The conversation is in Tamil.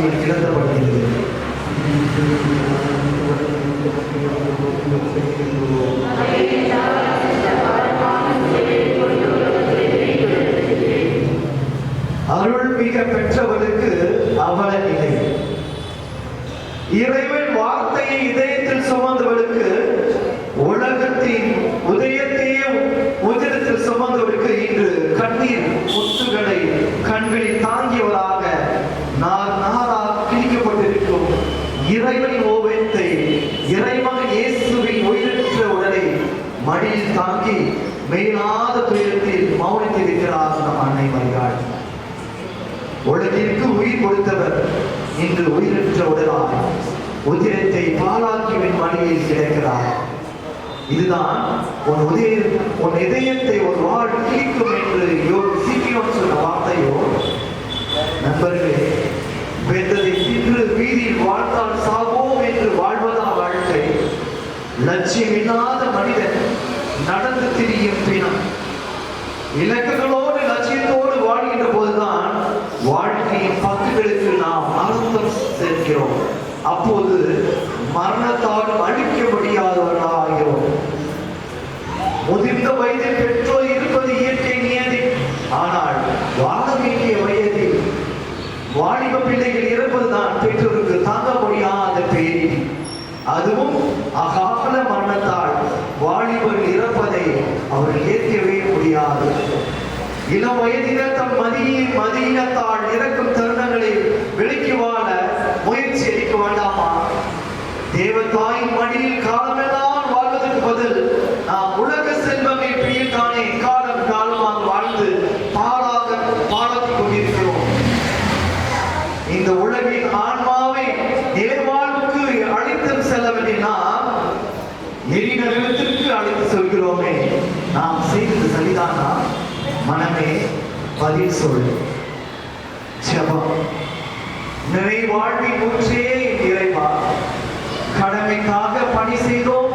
வாழ்க்கையில் கிடத்தப்படுகிறது. அருள் மிக பெற்றவருக்கு அவல நிலை. இறைவன் வார்த்தையை இதயத்தில் சுமந்தவருக்கு, உலகத்தின் உதயத்தையே உதிரத்தில் சுமந்தவருக்கு இன்று கண்ணீர் முத்துகளை கண்களில் தாங்கியவராக நார் நாராக கிழிக்கப்பட்டிருக்கும் இறைவனின் ஓவியத்தை இறைமகன் இயேசுவின் உயிரற்ற உடலை மடியில் தாங்கி மேலாத துயரத்தில் மௌனித்திருக்கிறார் நம் அன்னை மரியாள். உலகிற்கு உயிர் கொடுத்தவர் இன்று உயிரற்ற உடலாய் உதிரத்தை பாலாக்கியவின் மடியில் கிடக்கிறார். இதுதான் உன் இதயத்தை ஒரு வாழ் கிழிக்கும் என்று சீக்கிரம் சொன்ன வார்த்தையோ? நண்பர்களே, வெந்ததை தின்று வீதியில் வாழ்ந்தால் சாவோம் என்று வாழ்வதா வாழ்க்கை? லட்சியமில்லாத மனிதன் நடந்து திரியும் பிணம். இலக்குகளோடு லட்சியத்தோடு வாழ்கின்ற போதுதான் வாழ்க்கையின் பங்குகளுக்கு நாம் அர்த்தம் சேர்க்கிறோம். அப்போது மரணத்தால் அழிக்க முடியாதவர்களாகிறோம். முதிர்ந்த வயதில் பெற்றோர் இருப்பது இயற்கை நியதி. ஆனால் வாழ வேண்டிய வயதில் வாலிப பிள்ளைகள் இறப்பதுதான் பெற்றோருக்கு தாங்க முடியாத பேரி. அதுவும் அகால மரணத்தால் வாலிபர் இறப்பதை அவர்கள் ஏற்கவே முடியாது. இளம் வயதினர் தம் மதியினத்தால் இறக்கும் தருணங்களை விலக்கி வாழ முயற்சி அளிக்க வேண்டாமா? தேவதாயின் மடியில் காலமெல்லாம் வாழ்வதற்கு பதில் நாம் உலக செல்வமே பெயர் தானே காலம் காலமாக வாழ்ந்து பாழாக்கிக் கொண்டிருக்கிறோம். இந்த உலகின் ஆன்மாவை நிலைவாழ்வுக்கு அழைத்து செல்ல வேண்டிய நாம் எரிநகரத்திற்கு அழைத்து சொல்கிறோமே, நாம் செய்தது சரிதானா? மனமே பதில் சொல். ஜெபம். நிறைவாழ்வின் ஊற்றே இறைவா, கடமைக்காக பணி செய்தோம்